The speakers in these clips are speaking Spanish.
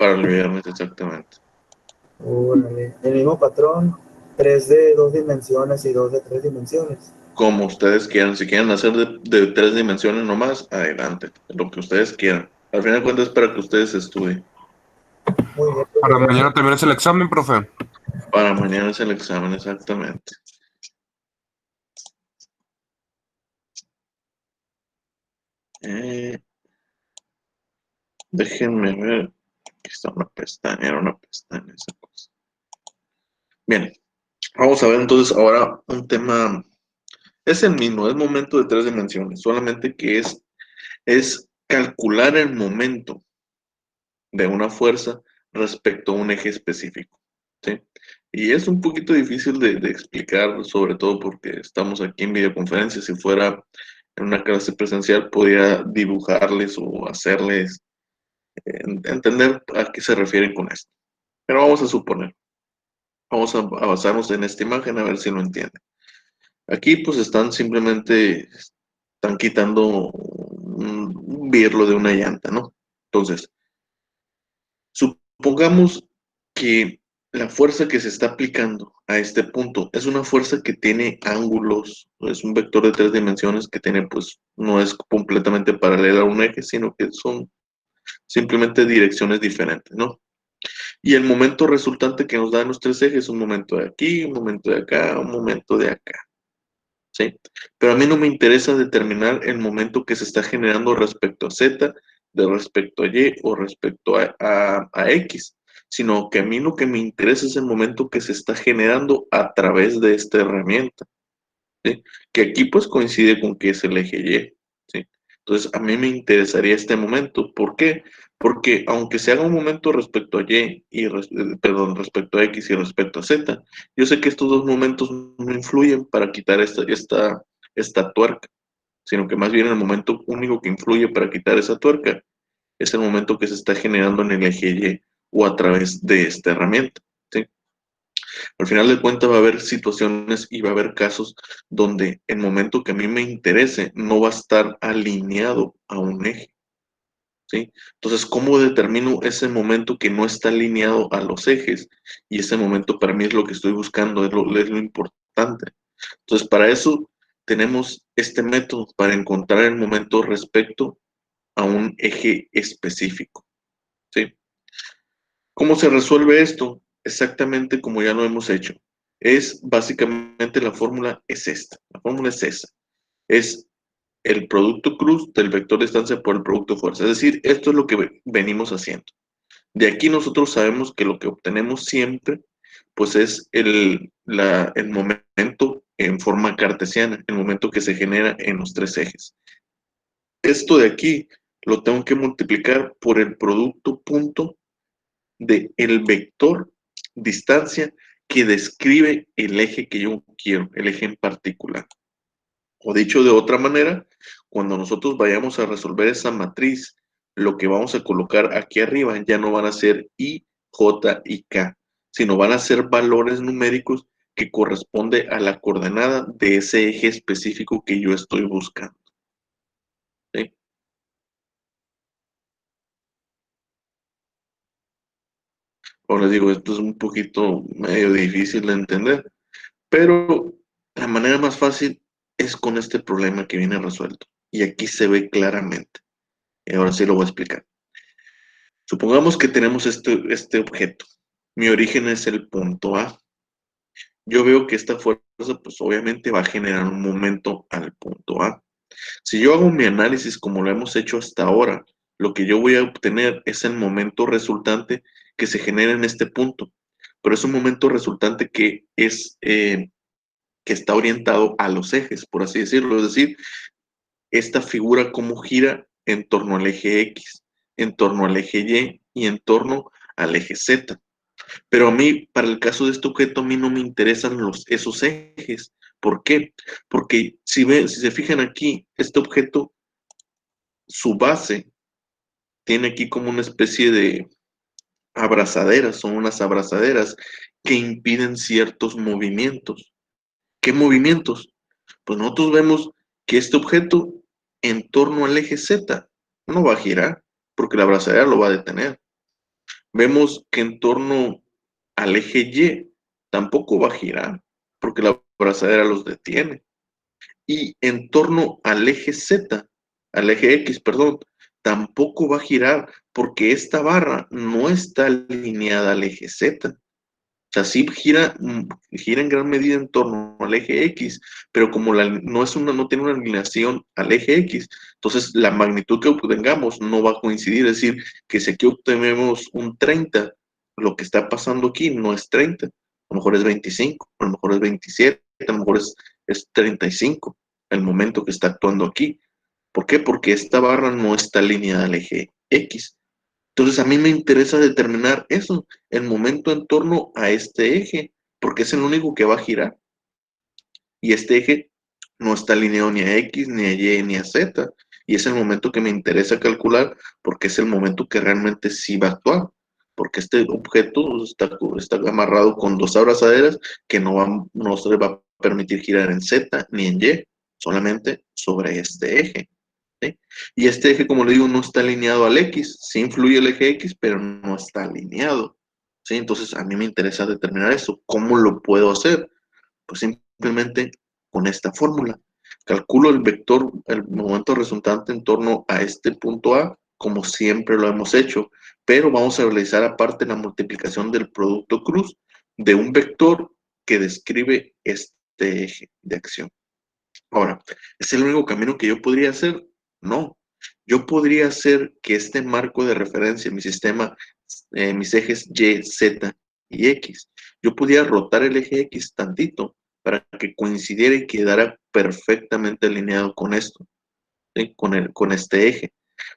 Para el viernes, exactamente. Órale. El mismo patrón, 3 de 2 dimensiones y 2 de 3 dimensiones. Como ustedes quieran. Si quieren hacer de 3 dimensiones nomás, adelante. Lo que ustedes quieran. Al final de cuentas es para que ustedes estudien. Muy bien, profe, Para gracias. mañana también es el examen, profe. Para mañana es el examen, exactamente. Eh, Déjenme ver. Aquí está una pestaña, era una pestaña esa cosa. Bien, vamos a ver entonces ahora un tema. Es el mismo, es momento de 3 dimensiones, solamente que es calcular el momento de una fuerza respecto a un eje específico, ¿sí? Y es un poquito difícil de explicar, sobre todo porque estamos aquí en videoconferencia. Si fuera en una clase presencial, podría dibujarles o hacerles entender a qué se refieren con esto. Pero vamos a suponer, vamos a basarnos en esta imagen a ver si lo entienden. Aquí pues están quitando un birlo de una llanta, ¿no? Entonces, supongamos que la fuerza que se está aplicando a este punto es una fuerza que tiene ángulos, es un vector de 3 dimensiones que tiene, pues, no es completamente paralela a un eje, sino que son simplemente direcciones diferentes, ¿no? Y el momento resultante que nos dan los 3 ejes es un momento de aquí, un momento de acá, un momento de acá, ¿sí? Pero a mí no me interesa determinar el momento que se está generando respecto a Z, de respecto a Y o respecto a X, sino que a mí lo que me interesa es el momento que se está generando a través de esta herramienta, ¿sí? Que aquí pues coincide con que es el eje Y, ¿sí? Entonces a mí me interesaría este momento. ¿Por qué? Porque aunque se haga un momento respecto a perdón, respecto a X y respecto a Z, yo sé que estos dos momentos no influyen para quitar esta tuerca, sino que más bien el momento único que influye para quitar esa tuerca es el momento que se está generando en el eje Y o a través de esta herramienta, ¿sí? Al final de cuentas va a haber situaciones y va a haber casos donde el momento que a mí me interese no va a estar alineado a un eje, ¿sí? Entonces, ¿cómo determino ese momento que no está alineado a los ejes? Y ese momento para mí es lo que estoy buscando, es lo importante. Entonces, para eso tenemos este método, para encontrar el momento respecto a un eje específico, ¿sí? ¿Cómo se resuelve esto? Exactamente como ya lo hemos hecho. Es básicamente la fórmula es esta. La fórmula es esa. Es el producto cruz del vector de distancia por el producto fuerza. Es decir, esto es lo que venimos haciendo. De aquí nosotros sabemos que lo que obtenemos siempre, pues es el momento en forma cartesiana, el momento que se genera en los 3 ejes. Esto de aquí lo tengo que multiplicar por el producto punto de el vector distancia que describe el eje que yo quiero, el eje en particular. O dicho de otra manera, cuando nosotros vayamos a resolver esa matriz, lo que vamos a colocar aquí arriba ya no van a ser I, J y K, sino van a ser valores numéricos que corresponde a la coordenada de ese eje específico que yo estoy buscando, ¿sí? Como les digo, esto es un poquito medio difícil de entender, pero la manera más fácil es con este problema que viene resuelto. Y aquí se ve claramente. Y ahora sí lo voy a explicar. Supongamos que tenemos este objeto. Mi origen es el punto A. Yo veo que esta fuerza, pues obviamente va a generar un momento al punto A. Si yo hago mi análisis como lo hemos hecho hasta ahora, lo que yo voy a obtener es el momento resultante que se genera en este punto. Pero es un momento resultante que está orientado a los ejes, por así decirlo. Es decir, esta figura cómo gira en torno al eje X, en torno al eje Y y en torno al eje Z. Pero a mí, para el caso de este objeto, a mí no me interesan esos ejes. ¿Por qué? Porque si se fijan aquí, este objeto, su base, tiene aquí como una especie de abrazaderas, son unas abrazaderas que impiden ciertos movimientos. ¿Qué movimientos? Pues nosotros vemos que este objeto en torno al eje Z no va a girar porque la abrazadera lo va a detener. Vemos que en torno al eje Y tampoco va a girar, porque la abrazadera los detiene. Y en torno al eje Z, al eje X, perdón, tampoco va a girar, porque esta barra no está alineada al eje Z. O sea, sí gira, gira en gran medida en torno al eje X, pero como no tiene una alineación al eje X, entonces la magnitud que obtengamos no va a coincidir. Es decir, que si aquí obtenemos un 30, lo que está pasando aquí no es 30, a lo mejor es 25, a lo mejor es 27, a lo mejor es 35, el momento que está actuando aquí. ¿Por qué? Porque esta barra no está alineada al eje X. Entonces a mí me interesa determinar eso, el momento en torno a este eje, porque es el único que va a girar. Y este eje no está alineado ni a X, ni a Y, ni a Z. Y es el momento que me interesa calcular porque es el momento que realmente sí va a actuar. Porque este objeto está amarrado con dos abrazaderas que no se le va a permitir girar en Z ni en Y, solamente sobre este eje. ¿Sí? Y este eje, como le digo, no está alineado al X. Sí influye el eje X, pero no está alineado. ¿Sí? Entonces, a mí me interesa determinar eso. ¿Cómo lo puedo hacer? Pues simplemente con esta fórmula. Calculo el vector, el momento resultante en torno a este punto A, como siempre lo hemos hecho, pero vamos a realizar aparte la multiplicación del producto cruz de un vector que describe este eje de acción. Ahora, ¿es el único camino que yo podría hacer? No. Yo podría hacer que este marco de referencia, mi sistema, mis ejes Y, Z y X, yo pudiera rotar el eje X tantito para que coincidiera y quedara perfectamente alineado con esto, ¿sí? Con este eje.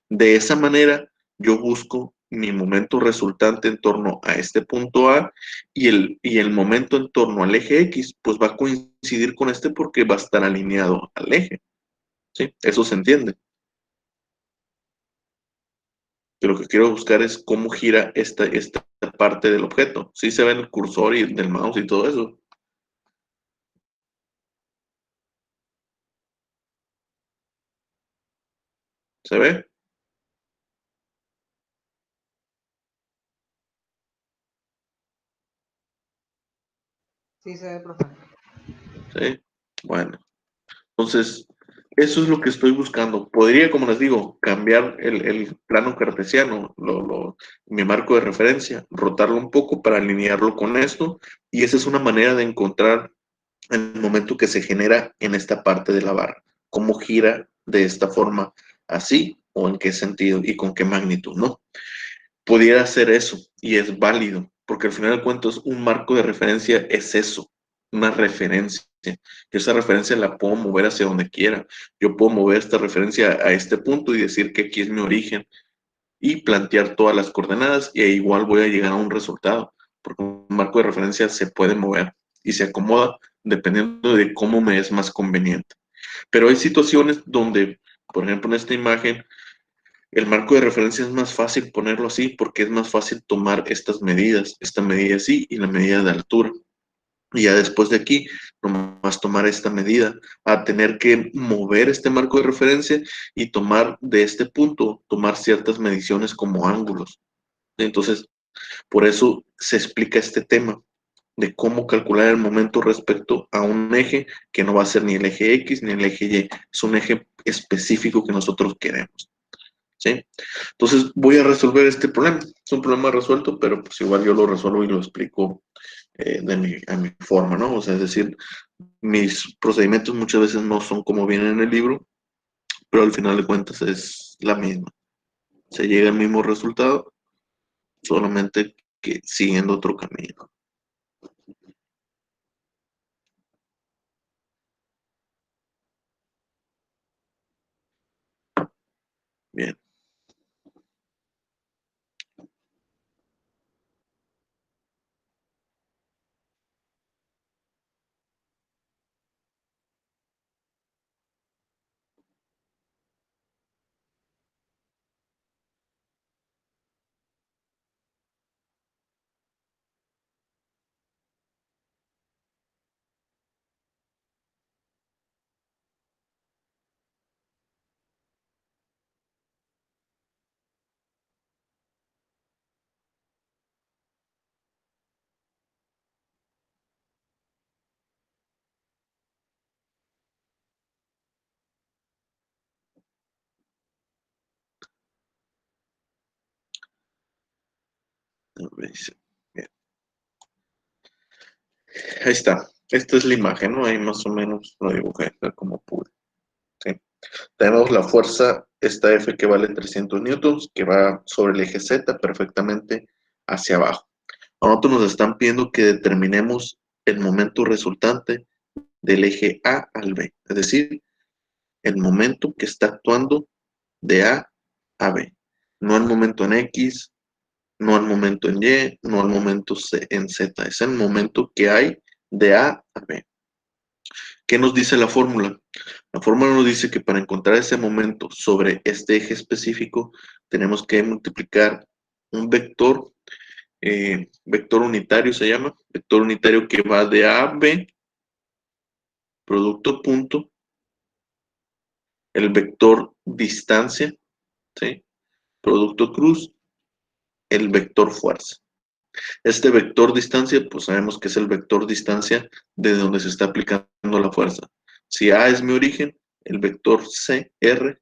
De esa manera, yo busco mi momento resultante en torno a este punto A y el momento en torno al eje X, pues va a coincidir con este porque va a estar alineado al eje. ¿Sí? Eso se entiende. Que lo que quiero buscar es cómo gira esta parte del objeto. Sí se ve en el cursor y del mouse y todo eso. ¿Se ve? Sí, se ve, profe. Sí. Bueno. Entonces, eso es lo que estoy buscando. Podría, como les digo, cambiar el plano cartesiano, mi marco de referencia, rotarlo un poco para alinearlo con esto, y esa es una manera de encontrar el momento que se genera en esta parte de la barra, cómo gira de esta forma, así, o en qué sentido y con qué magnitud, ¿no? Pudiera hacer eso, y es válido, porque al final de cuentas un marco de referencia es eso, una referencia. Yo esa referencia la puedo mover hacia donde quiera. Yo puedo mover esta referencia a este punto y decir que aquí es mi origen y plantear todas las coordenadas y igual voy a llegar a un resultado, porque un marco de referencia se puede mover y se acomoda dependiendo de cómo me es más conveniente. Pero hay situaciones donde, por ejemplo, en esta imagen, el marco de referencia es más fácil ponerlo así porque es más fácil tomar estas medidas, esta medida así y la medida de altura. Y ya después de aquí, nomás tomar esta medida, a tener que mover este marco de referencia y tomar de este punto, tomar ciertas mediciones como ángulos. Entonces, por eso se explica este tema de cómo calcular el momento respecto a un eje que no va a ser ni el eje X ni el eje Y, es un eje específico que nosotros queremos. ¿Sí? Entonces voy a resolver este problema. Es un problema resuelto, pero pues igual yo lo resuelvo y lo explico a mi forma, ¿no? O sea, es decir, mis procedimientos muchas veces no son como vienen en el libro, pero al final de cuentas es la misma. Se llega al mismo resultado, solamente que siguiendo otro camino. Bien. Bien. Ahí está. Esta es la imagen, ¿no? Ahí más o menos lo dibujé como pude. ¿Sí? Tenemos la fuerza, esta F que vale 300 newtons, que va sobre el eje Z perfectamente hacia abajo. A nosotros nos están pidiendo que determinemos el momento resultante del eje A al B, es decir, el momento que está actuando de A a B, no el momento en X, no el momento en Y, no el momento en Z, es el momento que hay de A a B. ¿Qué nos dice la fórmula? La fórmula nos dice que para encontrar ese momento sobre este eje específico tenemos que multiplicar un vector unitario se llama, vector unitario que va de A a B, producto punto, el vector distancia, ¿sí? Producto cruz, el vector fuerza. Este vector distancia, pues sabemos que es el vector distancia de donde se está aplicando la fuerza. Si A es mi origen, el vector CR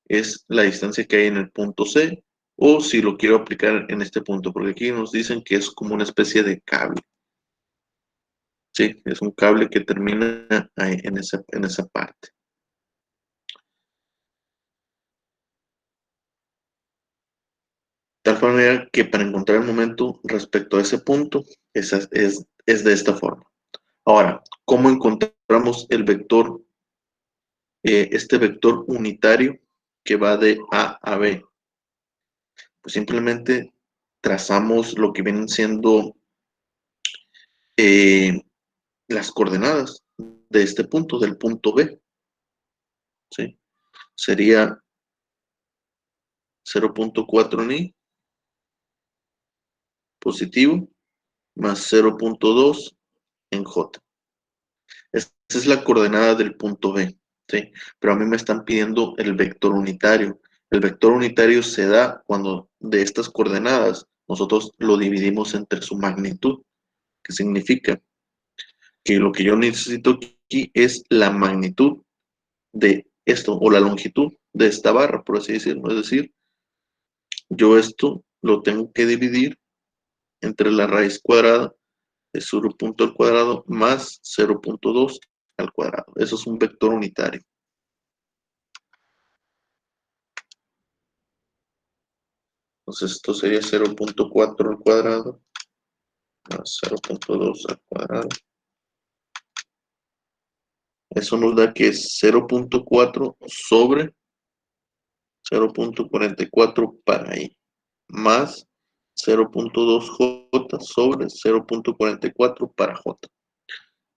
es la distancia que hay en el punto C, o si lo quiero aplicar en este punto, porque aquí nos dicen que es como una especie de cable. Sí, es un cable que termina ahí en esa parte. De tal manera que para encontrar el momento respecto a ese punto, es de esta forma. Ahora, ¿cómo encontramos el vector, este vector unitario que va de A a B? Pues simplemente trazamos lo que vienen siendo las coordenadas de este punto, del punto B, ¿sí? Sería 0.4 ni positivo más 0.2 en J. Esa es la coordenada del punto B, ¿sí? Pero a mí me están pidiendo el vector unitario. El vector unitario se da cuando de estas coordenadas nosotros lo dividimos entre su magnitud, que significa que lo que yo necesito aquí es la magnitud de esto, o la longitud de esta barra, por así decirlo. Es decir, yo esto lo tengo que dividir entre la raíz cuadrada de 0 punto al cuadrado más 0.2 al cuadrado. Eso es un vector unitario. Entonces esto sería 0.4 al cuadrado más 0.2 al cuadrado. Eso nos da que es 0.4 sobre 0.44 para I, más 0.2 J sobre 0.44 para J.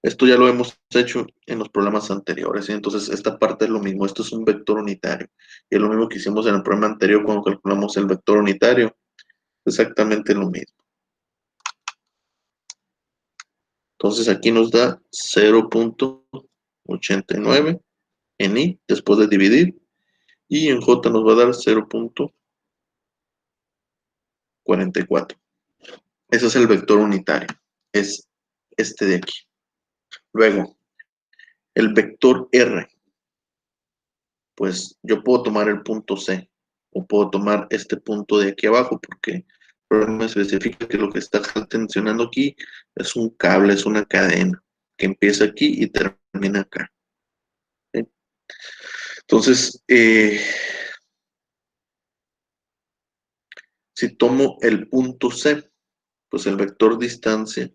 Esto ya lo hemos hecho en los problemas anteriores, ¿sí? Entonces esta parte es lo mismo, esto es un vector unitario. Y es lo mismo que hicimos en el problema anterior cuando calculamos el vector unitario, exactamente lo mismo. Entonces aquí nos da 0.89 en I después de dividir, y en J nos va a dar 0.44. Ese es el vector unitario, es este de aquí. Luego, el vector R, pues yo puedo tomar el punto C, o puedo tomar este punto de aquí abajo, porque el problema especifica que lo que está tensionando aquí es un cable, es una cadena, que empieza aquí y termina acá. ¿Sí? Entonces, si tomo el punto C, pues el vector distancia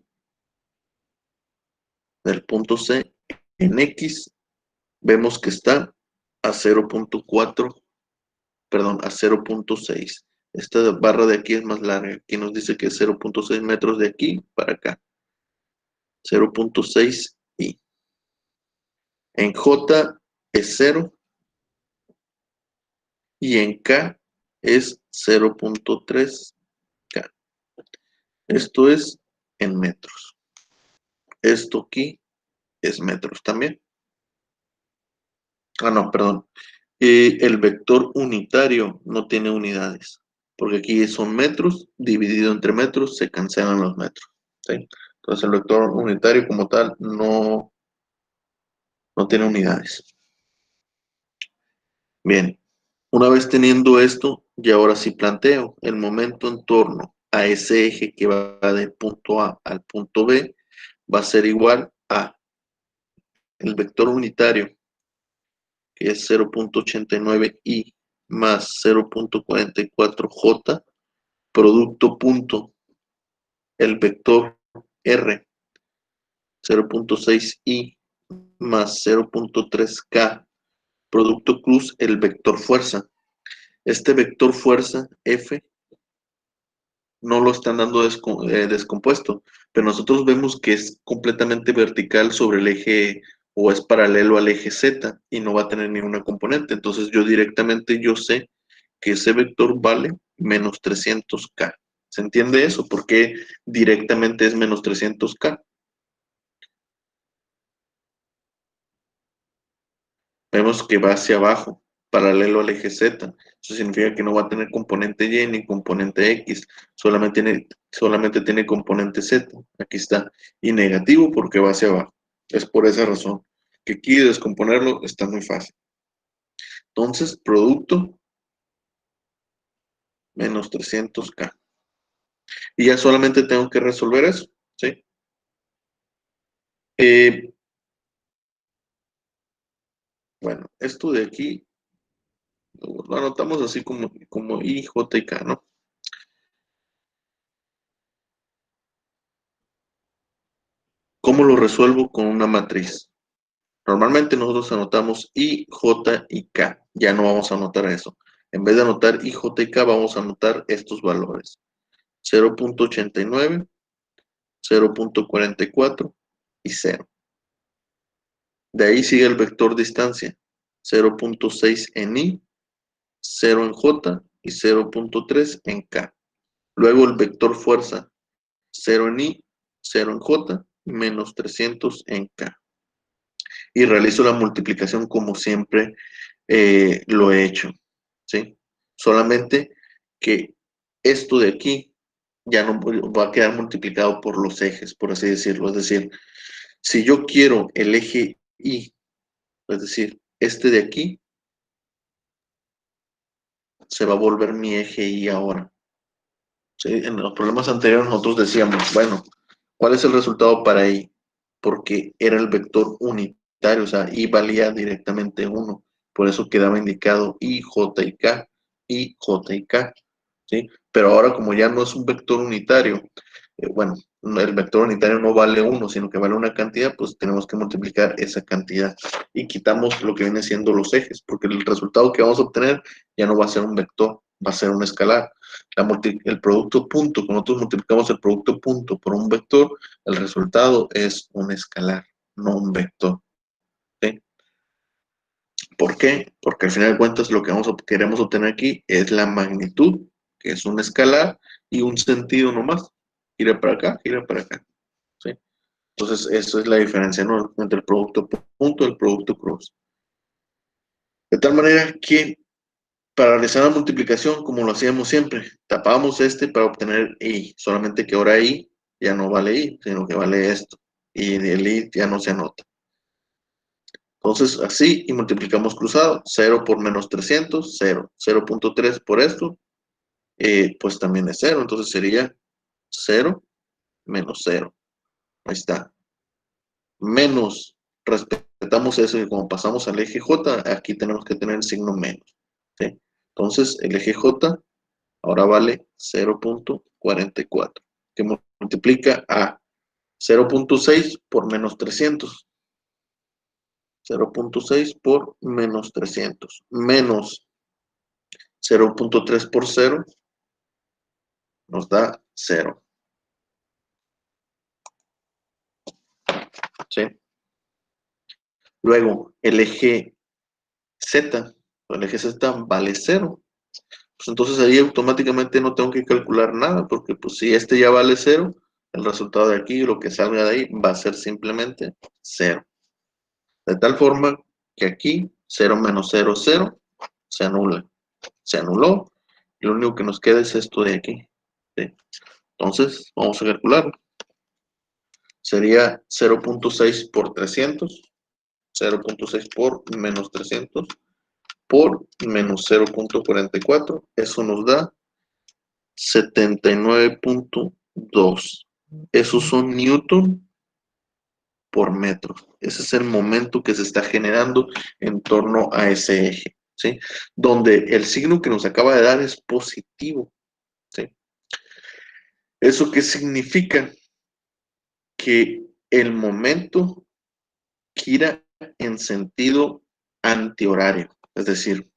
del punto C en X, vemos que está a 0.4, perdón, a 0.6. Esta barra de aquí es más larga. Aquí nos dice que es 0.6 metros de aquí para acá. 0.6 y en J es 0 y en K es 0.3 K. Esto es en metros. Esto aquí es metros también. Ah, no, perdón. El vector unitario no tiene unidades, porque aquí son metros, dividido entre metros, se cancelan los metros. ¿Sí? Entonces el vector unitario como tal no tiene unidades. Bien, una vez teniendo esto, y ahora sí planteo el momento en torno a ese eje que va de punto A al punto B va a ser igual a el vector unitario, que es 0.89i más 0.44j, producto punto, el vector r, 0.6i más 0.3k, producto cruz, el vector fuerza. Este vector fuerza, F, no lo están dando descompuesto, pero nosotros vemos que es completamente vertical sobre el eje o es paralelo al eje Z y no va a tener ninguna componente. Entonces yo directamente yo sé que ese vector vale menos 300K. ¿Se entiende eso? ¿Por qué directamente es menos 300K? Vemos que va hacia abajo, paralelo al eje Z. Eso significa que no va a tener componente Y ni componente X, solamente tiene componente Z. Aquí está. Y negativo porque va hacia abajo. Es por esa razón que aquí descomponerlo está muy fácil. Entonces, producto menos 300K. Y ya solamente tengo que resolver eso, ¿sí? Bueno, esto de aquí lo anotamos así como I, J y K, ¿no? ¿Cómo lo resuelvo con una matriz? Normalmente nosotros anotamos I, J y K. Ya no vamos a anotar eso. En vez de anotar I, J y K, vamos a anotar estos valores. 0.89, 0.44 y 0. De ahí sigue el vector distancia. 0.6 en I, 0 en J y 0.3 en K. Luego el vector fuerza. 0 en I, 0 en J, menos 300 en K. Y realizo la multiplicación como siempre lo he hecho, ¿sí? Solamente que esto de aquí ya no va a quedar multiplicado por los ejes, por así decirlo. Es decir, si yo quiero el eje Y, es decir, este de aquí, se va a volver mi eje Y ahora. ¿Sí? En los problemas anteriores nosotros decíamos, bueno, ¿cuál es el resultado para Y? Porque era el vector unitario, o sea, Y valía directamente 1. Por eso quedaba indicado I, J y K, I, J y K, ¿sí? Pero ahora como ya no es un vector unitario, bueno, el vector unitario no vale 1, sino que vale una cantidad, pues tenemos que multiplicar esa cantidad y quitamos lo que viene siendo los ejes, porque el resultado que vamos a obtener ya no va a ser un vector, va a ser un escalar. El producto punto, cuando nosotros multiplicamos el producto punto por un vector, el resultado es un escalar, no un vector. ¿Sí? ¿Por qué? Porque al final de cuentas lo que queremos obtener aquí es la magnitud, que es un escalar, y un sentido nomás. Gira para acá, gira para acá. ¿Sí? Entonces, eso es la diferencia, ¿no? Entre el producto punto y el producto cruz. De tal manera que para realizar la multiplicación, como lo hacíamos siempre, tapábamos este para obtener I, solamente que ahora I ya no vale I, sino que vale esto. Y el I ya no se anota. Entonces, así, y multiplicamos cruzado, 0 por menos 300, 0. 0.3 por esto, pues también es 0. Entonces sería 0 menos 0. Ahí está. Menos, respetamos eso y como pasamos al eje J, aquí tenemos que tener el signo menos. ¿Sí? Entonces, el eje J ahora vale 0.44, que multiplica a 0.6 por menos 300. 0.6 por menos 300, menos 0.3 por 0, nos da 0. ¿Sí? Luego, el eje Z, el eje Z vale 0. Pues entonces ahí automáticamente no tengo que calcular nada, porque pues si este ya vale 0, el resultado de aquí, lo que salga de ahí, va a ser simplemente 0. De tal forma que aquí 0 menos 0, 0, se anula. Se anuló, y lo único que nos queda es esto de aquí. ¿Sí? Entonces, vamos a calcularlo. Sería 0.6 por 300, 0.6 por menos 300, por menos 0.44. Eso nos da 79.2. Esos son newton por metro. Ese es el momento que se está generando en torno a ese eje, ¿sí? Donde el signo que nos acaba de dar es positivo, ¿sí? ¿Eso qué significa? Que el momento gira en sentido antihorario. Es decir,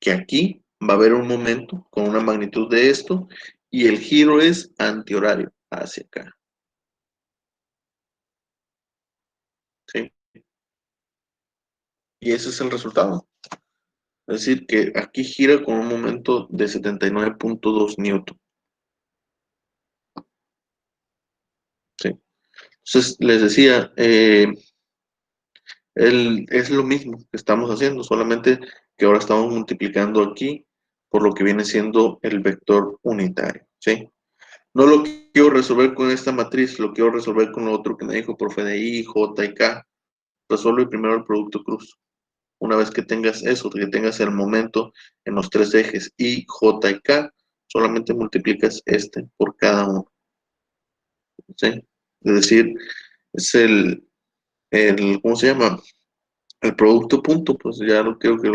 que aquí va a haber un momento con una magnitud de esto y el giro es antihorario hacia acá. ¿Sí? Y ese es el resultado. Es decir, que aquí gira con un momento de 79.2 newton. ¿Sí? Entonces, les decía, es lo mismo que estamos haciendo, solamente que ahora estamos multiplicando aquí por lo que viene siendo el vector unitario. ¿Sí? No lo quiero resolver con esta matriz, lo quiero resolver con lo otro que me dijo profe de I, J y K. Resuelve primero el producto cruz. Una vez que tengas eso, que tengas el momento en los tres ejes I, J y K, solamente multiplicas este por cada uno. ¿Sí? Es decir, es ¿cómo se llama? El producto punto, pues ya lo creo que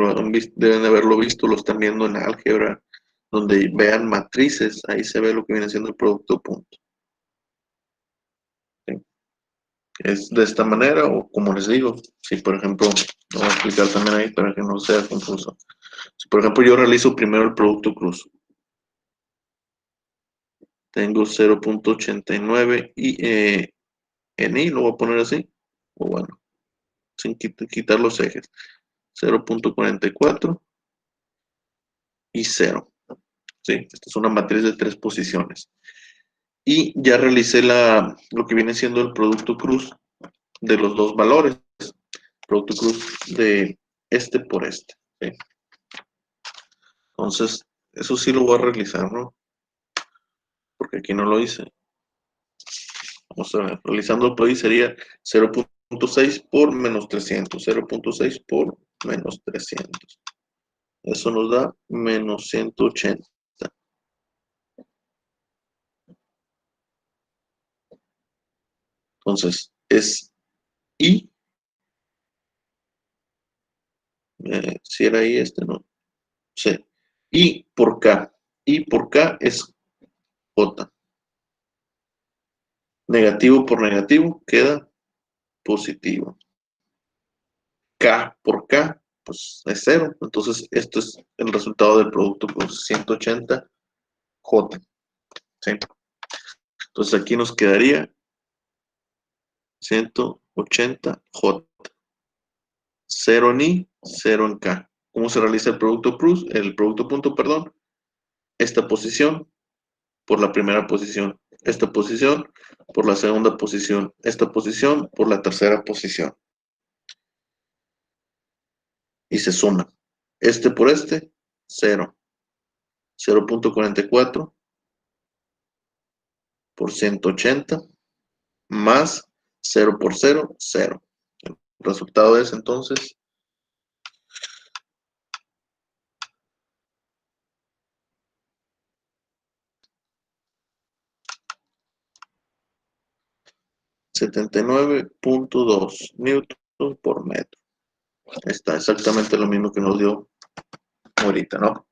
deben de haberlo visto, lo están viendo en álgebra, donde vean matrices, ahí se ve lo que viene siendo el producto punto. ¿Sí? Es de esta manera, o como les digo, si por ejemplo, lo voy a explicar también ahí para que no sea confuso. Si por ejemplo yo realizo primero el producto cruz, tengo 0.89 y en I lo voy a poner así, o bueno, sin quitar los ejes, 0.44 y 0. ¿Sí? Esta es una matriz de 3 posiciones. Y ya realicé lo que viene siendo el producto cruz de los dos valores. Producto cruz de este por este. ¿Sí? Entonces, eso sí lo voy a realizar, ¿no? Porque aquí no lo hice. Vamos a ver, realizando el play sería 0.6 por menos 300. 0.6 por menos 300. Eso nos da menos 180. Entonces, es I. Si era I este, ¿no? Sí. I por K. I por K es J. Negativo por negativo queda positivo. K por K, pues es 0. Entonces, esto es el resultado del producto por 180 J. ¿Sí? Entonces, aquí nos quedaría 180 J. 0 en I, 0 en K. ¿Cómo se realiza el producto cruz? El producto punto, perdón. Esta posición por la primera posición. Esta posición por la segunda posición. Esta posición por la tercera posición. Y se suma. Este por este, 0. 0.44 por 180 más 0 por 0, 0. El resultado es entonces 79.2 newton por metro. Está exactamente lo mismo que nos dio ahorita, ¿no?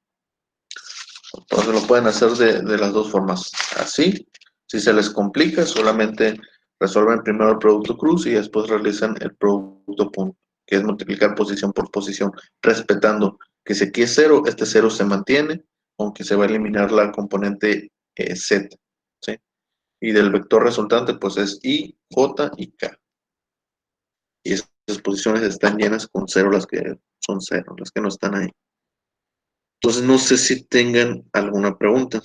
Entonces lo pueden hacer de las dos formas. Así, si se les complica, solamente resuelven primero el producto cruz y después realizan el producto punto, que es multiplicar posición por posición, respetando que si aquí es 0, este 0 se mantiene, aunque se va a eliminar la componente Z, ¿sí? Y del vector resultante, pues es I, J y K. Y esas posiciones están llenas con 0, las que son 0, las que no están ahí. Entonces, no sé si tengan alguna pregunta.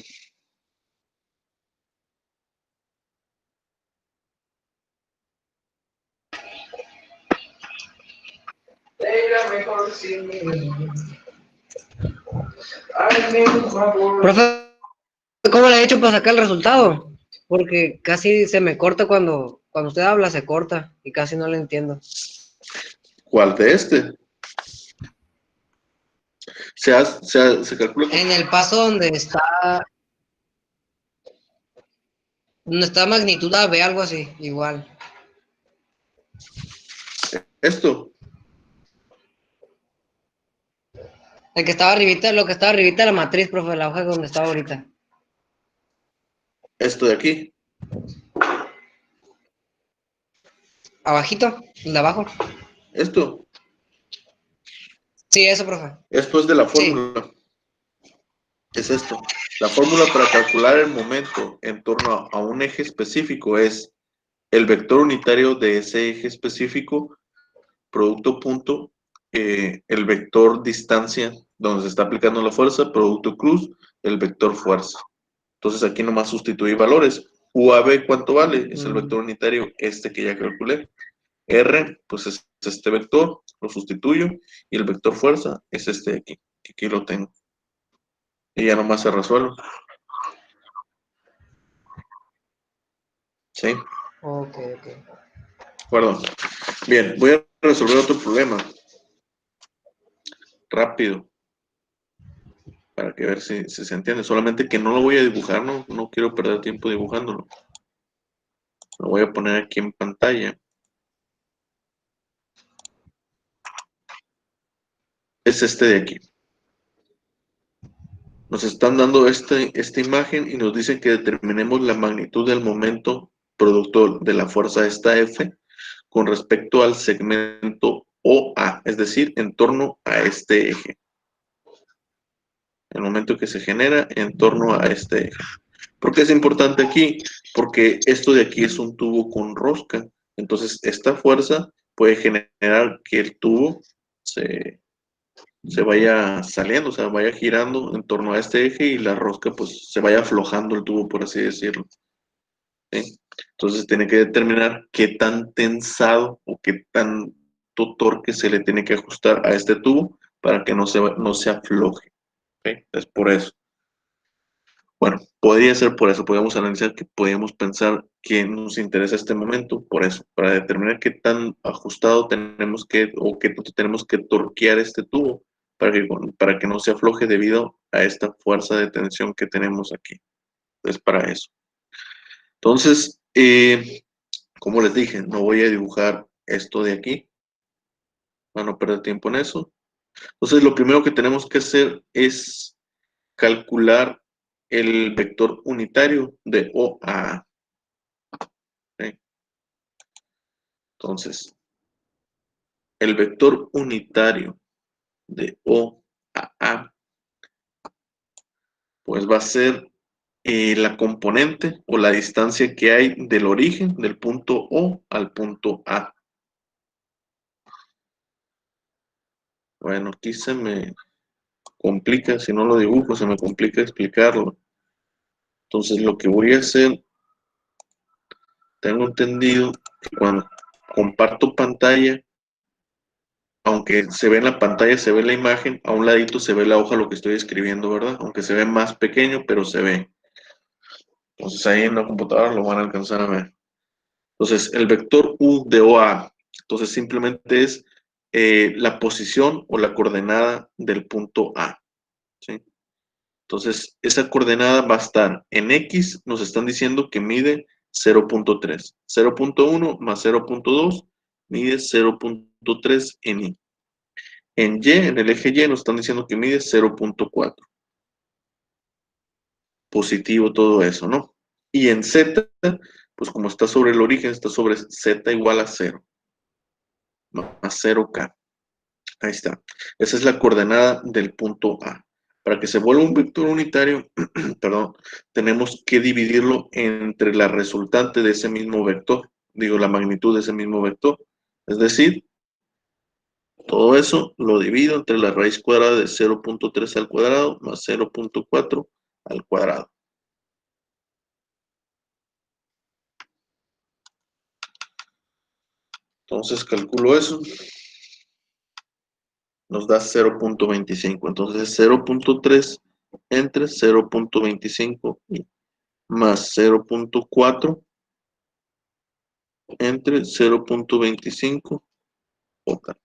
Profe, ¿cómo le he hecho para sacar el resultado? Porque casi se me corta cuando usted habla, se corta y casi no le entiendo. ¿Cuál de este? Se calcula con... En el paso donde está magnitud AB, algo así, igual. Esto, El que estaba arribita, lo que estaba arribita de la matriz, profe, la hoja donde estaba ahorita. esto de aquí, Abajito, el de abajo. esto Sí, eso, profe. es de la Sí. fórmula. Es esto. La fórmula para calcular el momento en torno a un eje específico es el vector unitario de ese eje específico, producto punto, el vector distancia donde se está aplicando la fuerza, producto cruz, el vector fuerza. Entonces aquí nomás sustituí valores. UAB, ¿cuánto vale? Es el vector unitario este que ya calculé. R, pues es este vector, lo sustituyo, y el vector fuerza es este de aquí, que aquí lo tengo. Y ya nomás se resuelve. ¿Sí? Ok. Acuerdo. Bien, voy a resolver otro problema. Rápido. Para que ver si se entiende. Solamente que no lo voy a dibujar, no quiero perder tiempo dibujándolo. Lo voy a poner aquí en pantalla. Es este de aquí. Nos están dando esta imagen y nos dicen que determinemos la magnitud del momento producto de la fuerza esta F con respecto al segmento OA, es decir, en torno a este eje. El momento que se genera en torno a este eje. ¿Por qué es importante aquí? Porque esto de aquí es un tubo con rosca. Entonces, esta fuerza puede generar que el tubo se vaya saliendo, o sea, vaya girando en torno a este eje y la rosca pues se vaya aflojando el tubo, por así decirlo. ¿Sí? Entonces tiene que determinar qué tan tensado o qué tanto torque se le tiene que ajustar a este tubo para que no se afloje. ¿Sí? Es por eso. Bueno, podría ser por eso, podemos analizar que podemos pensar que nos interesa este momento, por eso, para determinar qué tan ajustado tenemos que, o qué tanto tenemos que torquear este tubo para que no se afloje debido a esta fuerza de tensión que tenemos aquí. Es para eso. Entonces, como les dije, no voy a dibujar esto de aquí, para no perder tiempo en eso. Entonces, lo primero que tenemos que hacer es calcular el vector unitario de O a A. ¿Sí? Entonces, el vector unitario de O a A, pues va a ser la componente o la distancia que hay del origen del punto O al punto A. Bueno, aquí se me complica, si no lo dibujo, se me complica explicarlo. Entonces, lo que voy a hacer, tengo entendido que cuando comparto pantalla, aunque se ve en la pantalla, se ve la imagen, a un ladito se ve la hoja lo que estoy escribiendo, ¿verdad? Aunque se ve más pequeño, pero se ve. Entonces ahí en la computadora lo van a alcanzar a ver. Entonces el vector U de OA, entonces simplemente es la posición o la coordenada del punto A. ¿Sí? Entonces esa coordenada va a estar en X, nos están diciendo que mide 0.3. 0.1 más 0.2 mide 0.3 en Y. En Y, en el eje Y, nos están diciendo que mide 0.4. Positivo todo eso, ¿no? Y en Z, pues como está sobre el origen, está sobre Z igual a 0, más 0K. Ahí está. Esa es la coordenada del punto A. Para que se vuelva un vector unitario, perdón, tenemos que dividirlo entre la resultante de ese mismo vector, digo, la magnitud de ese mismo vector. Es decir, todo eso lo divido entre la raíz cuadrada de 0.3 al cuadrado más 0.4 al cuadrado. Entonces calculo eso, nos da 0.25. Entonces 0.3 entre 0.25 más 0.4 entre 0.25 total.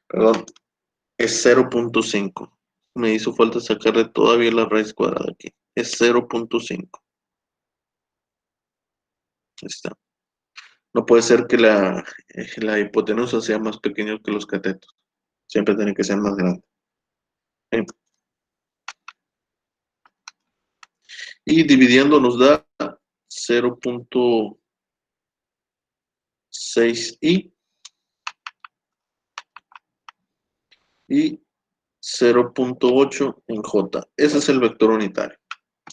Perdón, es 0.5. Me hizo falta sacarle todavía la raíz cuadrada aquí. Es 0.5. Ahí está. No puede ser que la hipotenusa sea más pequeña que los catetos. Siempre tiene que ser más grande. ¿Sí? Y dividiendo nos da 0.6i y 0.8 en j. Ese es el vector unitario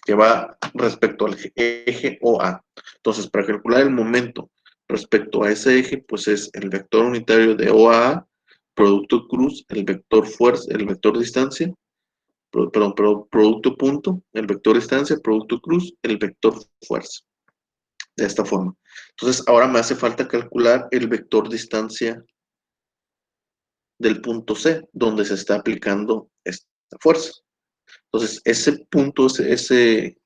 que va respecto al eje OA. Entonces, para calcular el momento respecto a ese eje, pues es el vector unitario de OA, producto cruz, el vector fuerza, el vector distancia, perdón, producto punto, el vector distancia, producto cruz, el vector fuerza. De esta forma. Entonces, ahora me hace falta calcular el vector distancia del punto C, donde se está aplicando esta fuerza. Entonces, ese punto, este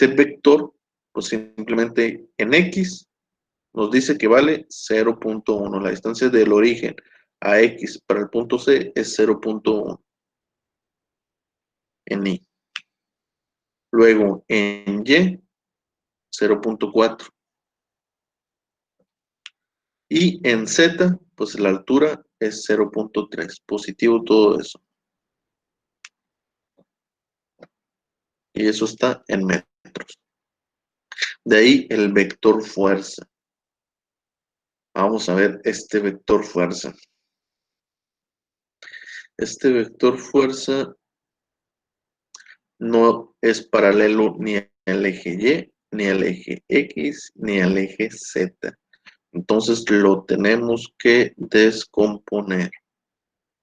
vector, pues simplemente en X nos dice que vale 0.1. La distancia del origen a X para el punto C es 0.1 en Y. Luego en Y, 0.4. Y en Z, pues la altura es 0.3. Positivo todo eso. Y eso está en metros. De ahí el vector fuerza. Vamos a ver este vector fuerza. Este vector fuerza no es paralelo ni al eje Y, ni al eje X, ni al eje Z. Entonces lo tenemos que descomponer.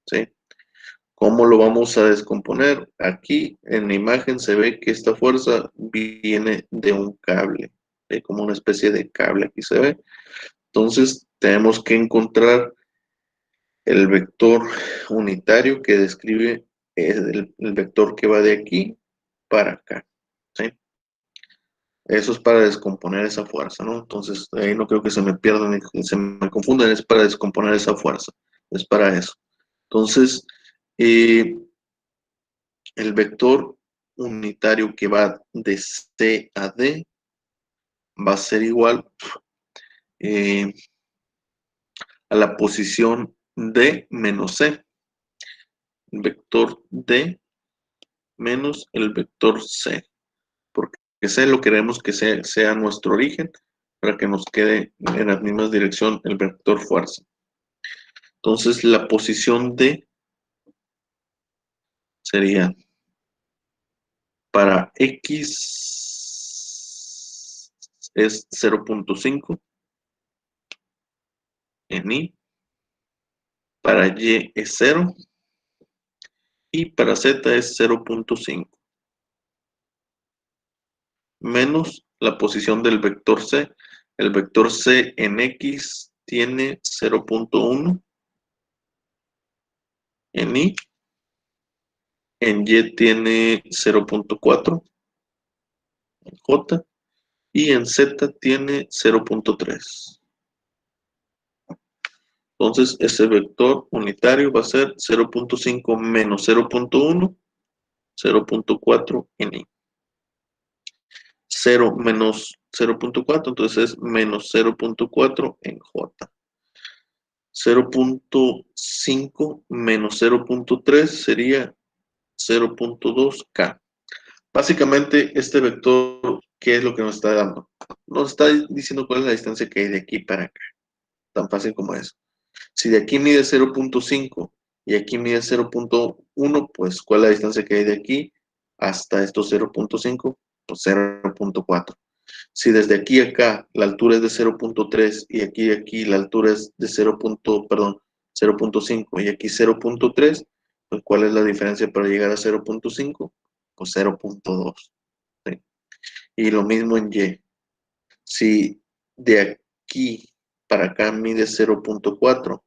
¿Sí? ¿Cómo lo vamos a descomponer? Aquí en la imagen se ve que esta fuerza viene de un cable, ¿sí? Como una especie de cable aquí se ve. Entonces tenemos que encontrar el vector unitario que describe el vector que va de aquí para acá, ¿sí? Eso es para descomponer esa fuerza, ¿no? Entonces, ahí no creo que se me pierdan, se me confundan, es para descomponer esa fuerza, es para eso. Entonces, el vector unitario que va de C a D va a ser igual eh, a la posición D menos C. El vector D menos el vector C. Porque C lo queremos que sea nuestro origen para que nos quede en la misma dirección el vector fuerza. Entonces la posición D sería para X es 0.5 en Y, para Y es 0 y para Z es 0.5 menos la posición del vector C. El vector C en X tiene 0.1 en Y tiene 0.4 en J y en Z tiene 0.3. Entonces ese vector unitario va a ser 0.5 menos 0.1, 0.4 en Y. 0 menos 0.4, entonces es menos 0.4 en J. 0.5 menos 0.3 sería 0.2K. Básicamente, este vector, ¿qué es lo que nos está dando? Nos está diciendo cuál es la distancia que hay de aquí para acá. Tan fácil como eso. Si de aquí mide 0.5 y aquí mide 0.1, pues ¿cuál es la distancia que hay de aquí hasta estos 0.5? Pues 0.4. Si desde aquí a acá la altura es de 0.3 y aquí a aquí la altura es de 0.5 y aquí 0.3, pues ¿cuál es la diferencia para llegar a 0.5? Pues 0.2. ¿Sí? Y lo mismo en Y. Si de aquí para acá mide 0.4,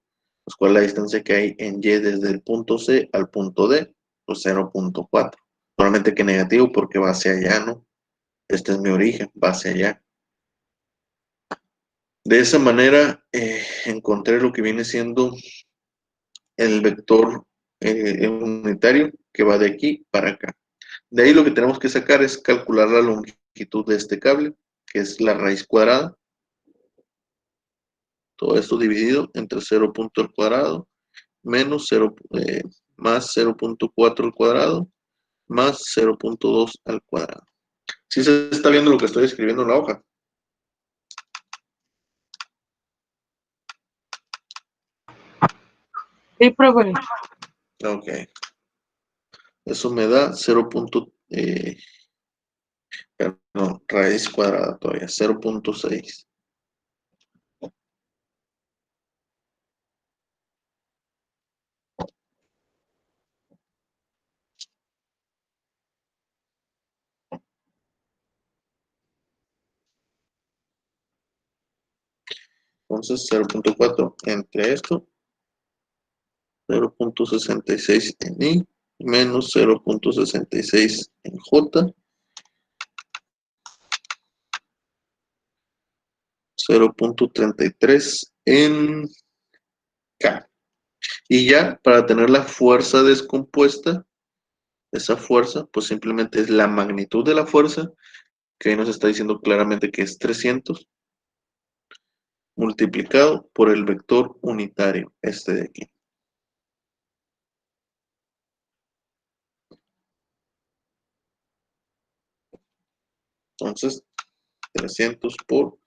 pues ¿cuál es la distancia que hay en Y desde el punto C al punto D? Pues 0.4. Solamente que negativo porque va hacia allá, ¿no? Este es mi origen, va hacia allá. De esa manera encontré lo que viene siendo el vector unitario que va de aquí para acá. De ahí lo que tenemos que sacar es calcular la longitud de este cable, que es la raíz cuadrada. Todo esto dividido entre 0 punto al cuadrado menos 0, más 0.4 al cuadrado más 0.2 al cuadrado. ¿Sí se está viendo lo que estoy escribiendo en la hoja? Sí, profe. Ok. Eso me da 0. Perdón, raíz cuadrada todavía, 0.6. Entonces 0.4 entre esto, 0.66 en I, menos 0.66 en J, 0.33 en K. Y ya para tener la fuerza descompuesta, esa fuerza pues simplemente es la magnitud de la fuerza, que ahí nos está diciendo claramente que es 300, multiplicado por el vector unitario, este de aquí. Entonces, 300 por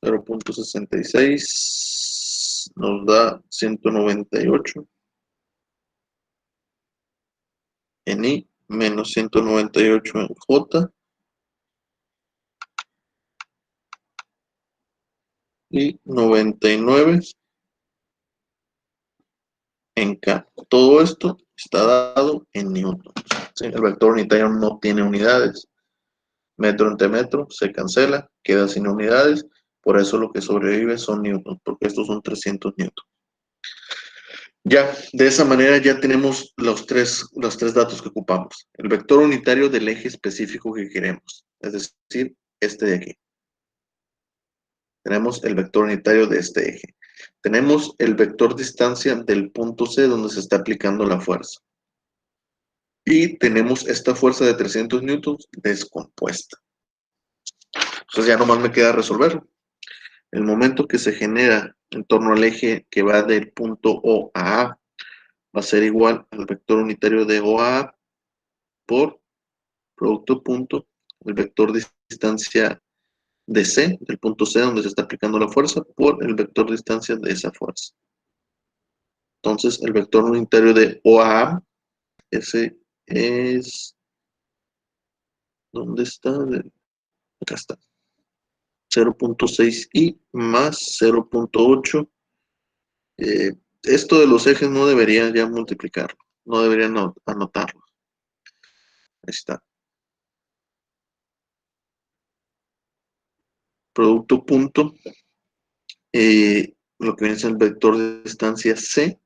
0.66 nos da 198 en I, menos 198 en J y 99 en K. Todo esto está dado en newton. ¿Sí? El vector unitario no tiene unidades. Metro entre metro se cancela, queda sin unidades. Por eso lo que sobrevive son newtons, porque estos son 300 newtons. Ya, de esa manera ya tenemos los tres datos que ocupamos. El vector unitario del eje específico que queremos, es decir, este de aquí. Tenemos el vector unitario de este eje. Tenemos el vector distancia del punto C donde se está aplicando la fuerza. Y tenemos esta fuerza de 300 newtons descompuesta. Entonces ya nomás me queda resolverlo. El momento que se genera en torno al eje que va del punto O a A va a ser igual al vector unitario de O a A por producto punto, el vector distancia de C, del punto C donde se está aplicando la fuerza, por el vector distancia de esa fuerza. Entonces, el vector unitario de O a A, ese es... ¿Dónde está? Acá está. 0.6i más 0.8. Esto de los ejes no deberían ya multiplicarlo, no deberían anotarlo. Ahí está. Producto punto, lo que viene es el vector de distancia C,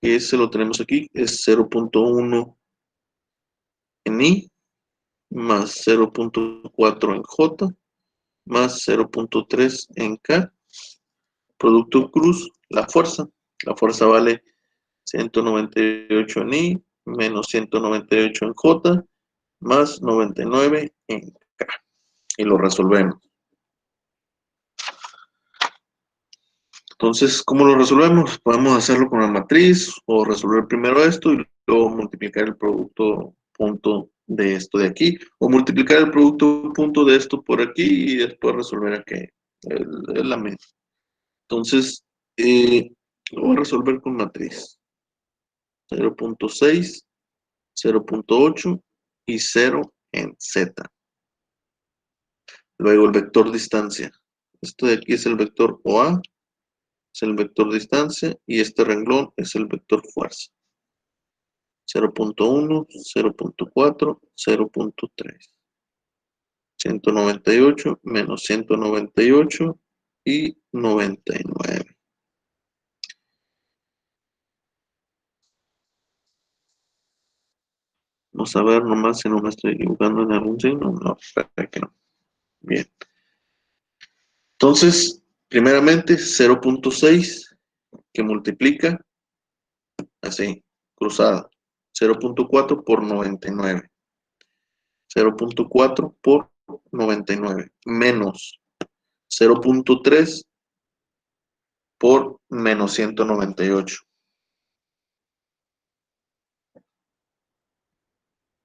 que ese lo tenemos aquí, es 0.1 en I, más 0.4 en J, más 0.3 en K. Producto cruz, la fuerza. La fuerza vale 198 en I, menos 198 en J, más 99 en K. Y lo resolvemos. Entonces, ¿cómo lo resolvemos? Podemos hacerlo con la matriz o resolver primero esto y luego multiplicar el producto punto de esto de aquí, o multiplicar el producto punto de esto por aquí y después resolver aquí. Es la misma. Entonces, lo voy a resolver con matriz. 0.6, 0.8 y 0 en Z. Luego el vector distancia. Esto de aquí es el vector OA, es el vector distancia, y este renglón es el vector fuerza. 0.1, 0.4, 0.3. 198 menos 198 y 99. Vamos a ver nomás si no me estoy equivocando en algún signo. No, espera que no. Bien. Entonces, primeramente, 0.6 que multiplica así, cruzada. 0.4 por 99. 0.4 por 99. Menos 0.3 por menos 198.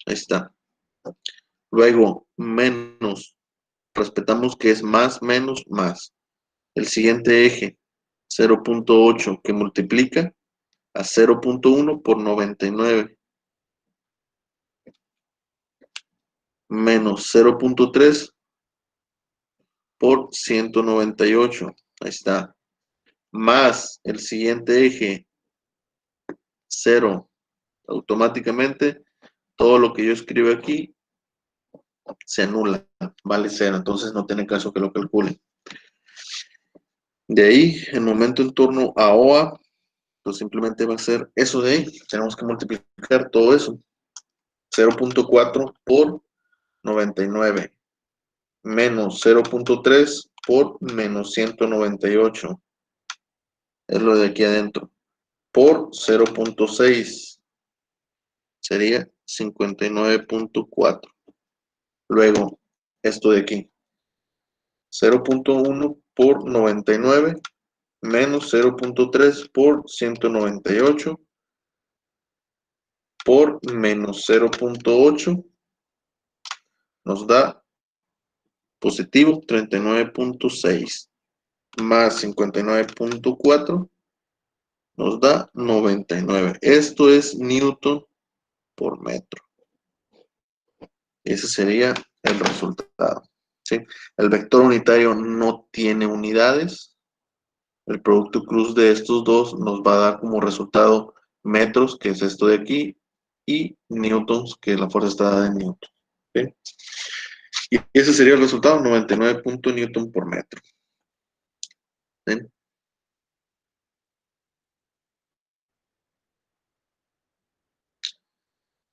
Ahí está. Luego, menos. Respetamos que es más, menos, más. El siguiente eje, 0.8, que multiplica a 0.1 por 99. Menos 0.3 por 198. Ahí está. Más el siguiente eje, 0. Automáticamente, todo lo que yo escribo aquí se anula, vale 0. Entonces no tiene caso que lo calcule. De ahí, el momento en torno a OA, pues simplemente va a ser eso de ahí. Tenemos que multiplicar todo eso. 0.4 por 99. Menos 0.3 por menos 198. Es lo de aquí adentro. Por 0.6. Sería 59.4. Luego, esto de aquí. 0.1 por 99 menos 0.3 por 198 por menos 0.8 nos da positivo 39.6 más 59.4 nos da 99. Esto es Newton por metro. Ese sería el resultado. ¿Sí? El vector unitario no tiene unidades. El producto cruz de estos dos nos va a dar como resultado metros, que es esto de aquí, y newtons, que la fuerza está dada en newton. ¿Sí? Y ese sería el resultado, 99 newton por metro. ¿Sí?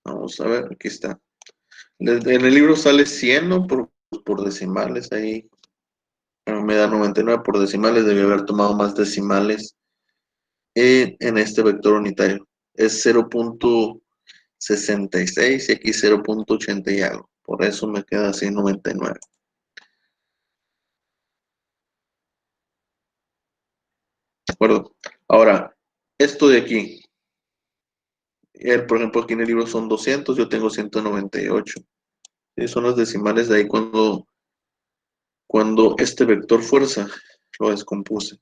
Vamos a ver, aquí está. En el libro sale 100, ¿no? por decimales ahí. Me da 99 por decimales, debe haber tomado más decimales en este vector unitario. Es 0.66 y aquí 0.80 y algo. Por eso me queda así 99. ¿De acuerdo? Ahora, esto de aquí. Por ejemplo, aquí en el libro son 200, yo tengo 198. ¿Sí? Son las decimales de ahí cuando este vector fuerza lo descompuse.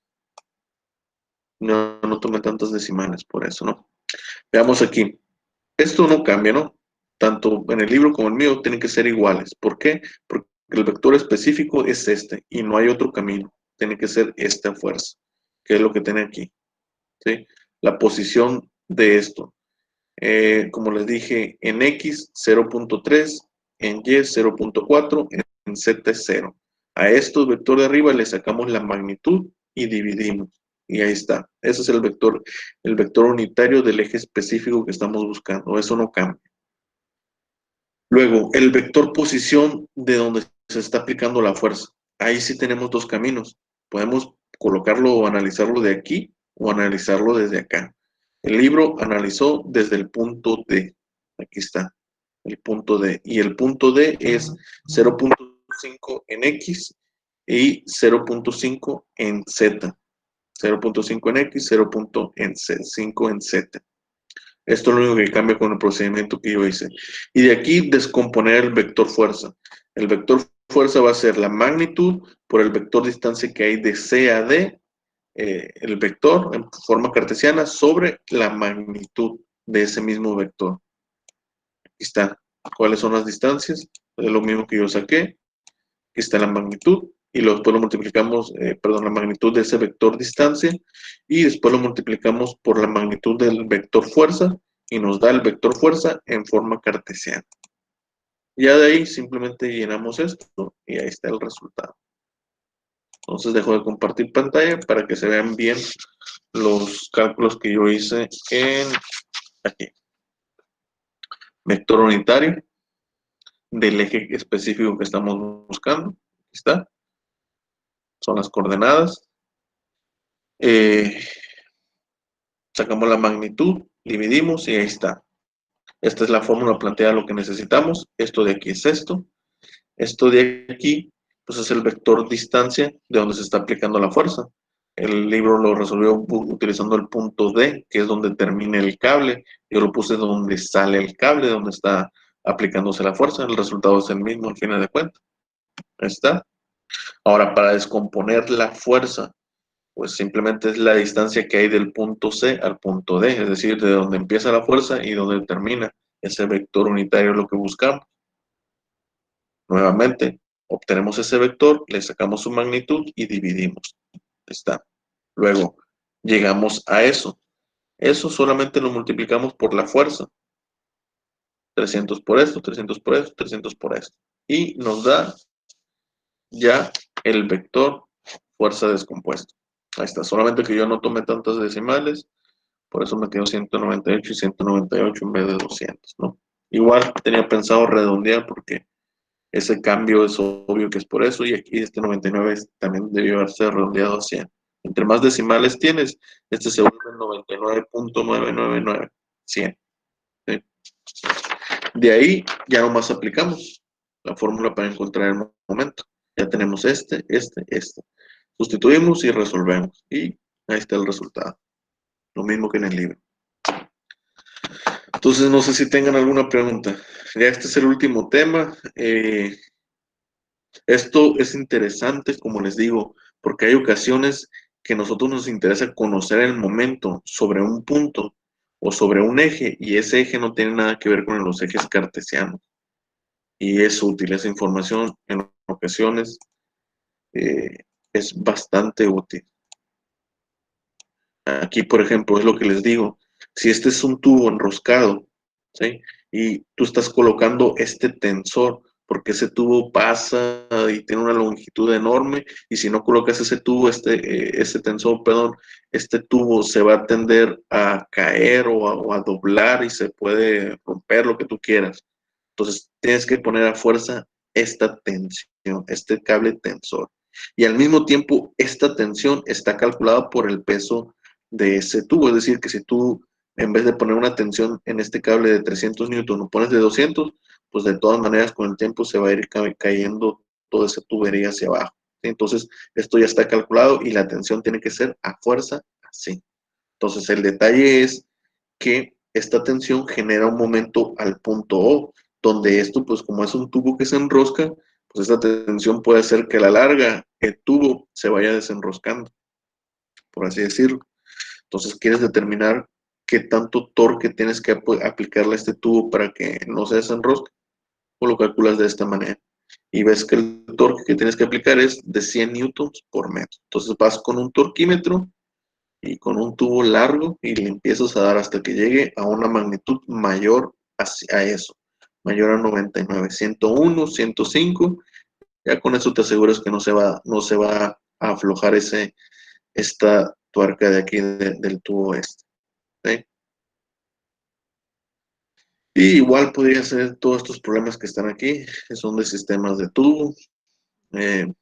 No tomé tantas decimales por eso, ¿no? Veamos aquí. Esto no cambia, ¿no? Tanto en el libro como en el mío tienen que ser iguales. ¿Por qué? Porque el vector específico es este y no hay otro camino. Tiene que ser esta fuerza, que es lo que tiene aquí. ¿Sí? La posición de esto. Como les dije, en X 0.3, en Y 0.4, en Z es 0. A estos vector de arriba le sacamos la magnitud y dividimos. Y ahí está. Ese es el vector unitario del eje específico que estamos buscando. Eso no cambia. Luego, el vector posición de donde se está aplicando la fuerza. Ahí sí tenemos dos caminos. Podemos colocarlo o analizarlo de aquí o analizarlo desde acá. El libro analizó desde el punto D. Aquí está, el punto D. Y el punto D es 0.5 en X y 0.5 en Z. 0.5 en X, 0.5 en Z. Esto es lo único que cambia con el procedimiento que yo hice. Y de aquí descomponer el vector fuerza. El vector fuerza va a ser la magnitud por el vector distancia que hay de C a D, el vector en forma cartesiana sobre la magnitud de ese mismo vector. Aquí está. ¿Cuáles son las distancias? Es lo mismo que yo saqué. Aquí está la magnitud y después lo multiplicamos, la magnitud de ese vector distancia y después lo multiplicamos por la magnitud del vector fuerza y nos da el vector fuerza en forma cartesiana. Ya de ahí simplemente llenamos esto y ahí está el resultado. Entonces dejo de compartir pantalla para que se vean bien los cálculos que yo hice en aquí. Vector unitario del eje específico que estamos buscando. Aquí está. Son las coordenadas. Sacamos la magnitud dividimos y ahí está. Esta es la fórmula planteada, lo que necesitamos. Esto de aquí es esto. Esto de aquí, pues es el vector distancia de donde se está aplicando la fuerza. El libro lo resolvió utilizando el punto D, que es donde termina el cable. Yo lo puse donde sale el cable, donde está aplicándose la fuerza. El resultado es el mismo al final de cuentas. Ahí está. Ahora, para descomponer la fuerza, pues simplemente es la distancia que hay del punto C al punto D, es decir, de donde empieza la fuerza y donde termina. Ese vector unitario es lo que buscamos. Nuevamente, obtenemos ese vector, le sacamos su magnitud y dividimos. Está. Luego, llegamos a eso. Eso solamente lo multiplicamos por la fuerza. 300 por esto, 300 por esto, 300 por esto. Y nos da ya el vector fuerza descompuesto. Ahí está. Solamente que yo no tomé tantas decimales, por eso me quedó 198 y 198 en vez de 200, ¿no? Igual tenía pensado redondear porque ese cambio es obvio que es por eso, y aquí este 99 también debió haberse redondeado a 100. Entre más decimales tienes, este se vuelve 99.999, 100. ¿Sí? De ahí ya nomás aplicamos la fórmula para encontrar el momento. Ya tenemos este. Sustituimos y resolvemos. Y ahí está el resultado. Lo mismo que en el libro. Entonces, no sé si tengan alguna pregunta. Ya este es el último tema. Esto es interesante, como les digo, porque hay ocasiones que a nosotros nos interesa conocer el momento sobre un punto o sobre un eje, y ese eje no tiene nada que ver con los ejes cartesianos. Y es útil, esa información en ocasiones es bastante útil. Aquí, por ejemplo, es lo que les digo. Si este es un tubo enroscado, ¿sí? Y tú estás colocando este tensor, porque ese tubo pasa y tiene una longitud enorme, y si no colocas ese tubo, ese tensor, perdón, este tubo se va a tender a caer o a doblar y se puede romper, lo que tú quieras. Entonces, tienes que poner a fuerza esta tensión, este cable tensor. Y al mismo tiempo, esta tensión está calculada por el peso de ese tubo. Es decir, que si tú, en vez de poner una tensión en este cable de 300 newton, lo pones de 200, pues de todas maneras con el tiempo se va a ir cayendo toda esa tubería hacia abajo. Entonces, esto ya está calculado y la tensión tiene que ser a fuerza así. Entonces, el detalle es que esta tensión genera un momento al punto O, donde esto, pues como es un tubo que se enrosca, pues esta tensión puede hacer que a la larga el tubo se vaya desenroscando, por así decirlo. Entonces, quieres determinar qué tanto torque tienes que aplicarle a este tubo para que no se desenrosque, o lo calculas de esta manera. Y ves que el torque que tienes que aplicar es de 100 newtons por metro. Entonces vas con un torquímetro y con un tubo largo y le empiezas a dar hasta que llegue a una magnitud mayor a eso, mayor a 99, 101, 105. Ya con eso te aseguras que no se va a aflojar esta tuerca de aquí del tubo este. ¿Sí? Y igual podría ser todos estos problemas que están aquí, que son de sistemas de tubo. El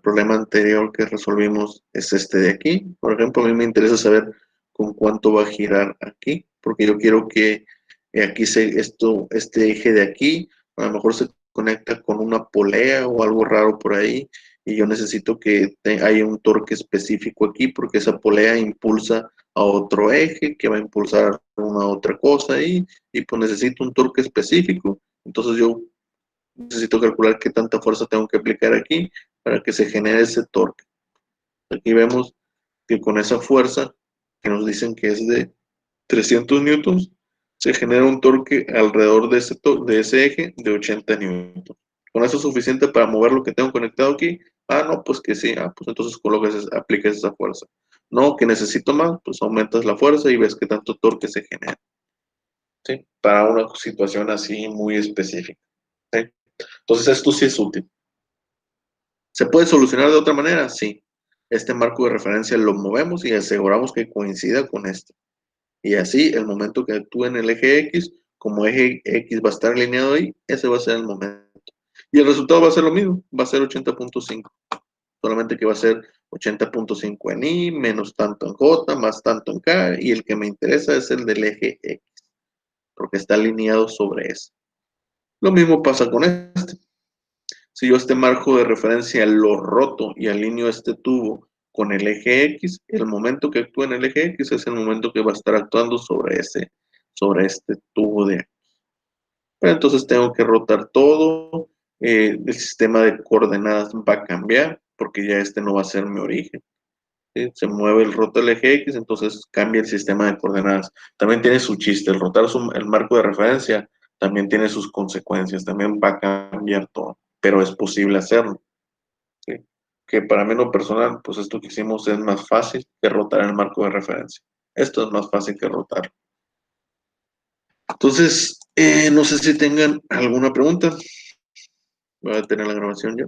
problema anterior que resolvimos es este de aquí. Por ejemplo, a mí me interesa saber con cuánto va a girar aquí, porque yo quiero que aquí este eje de aquí, a lo mejor se conecta con una polea o algo raro por ahí, y yo necesito que haya un torque específico aquí, porque esa polea impulsa a otro eje que va a impulsar una otra cosa ahí, y pues necesito un torque específico. Entonces yo necesito calcular qué tanta fuerza tengo que aplicar aquí para que se genere ese torque. Aquí vemos que con esa fuerza, que nos dicen que es de 300 newtons, se genera un torque alrededor de ese eje de 80 newtons. ¿Con eso es suficiente para mover lo que tengo conectado aquí? Ah, no, pues que sí. Ah, pues entonces aplicas esa fuerza. No, que necesito más, pues aumentas la fuerza y ves qué tanto torque se genera. ¿Sí? Para una situación así muy específica. ¿Sí? Entonces esto sí es útil. ¿Se puede solucionar de otra manera? Sí. Este marco de referencia lo movemos y aseguramos que coincida con este. Y así, el momento que actúe en el eje X, como eje X va a estar alineado ahí, ese va a ser el momento. Y el resultado va a ser lo mismo, va a ser 80.5. Solamente que va a ser 80.5 en Y, menos tanto en J, más tanto en K, y el que me interesa es el del eje X, porque está alineado sobre ese. Lo mismo pasa con este. Si yo este marco de referencia lo roto y alineo este tubo con el eje X, el momento que actúe en el eje X es el momento que va a estar actuando sobre este tubo de aquí. Pero entonces tengo que rotar todo, el sistema de coordenadas va a cambiar, porque ya este no va a ser mi origen. ¿Sí? Se mueve el roto del eje X, entonces cambia el sistema de coordenadas. También tiene su chiste, el rotar el marco de referencia también tiene sus consecuencias, también va a cambiar todo, pero es posible hacerlo. ¿Sí? Que para mí en lo personal, pues esto que hicimos es más fácil que rotar el marco de referencia. Esto es más fácil que rotar. Entonces, no sé si tengan alguna pregunta. Voy a tener la grabación ya.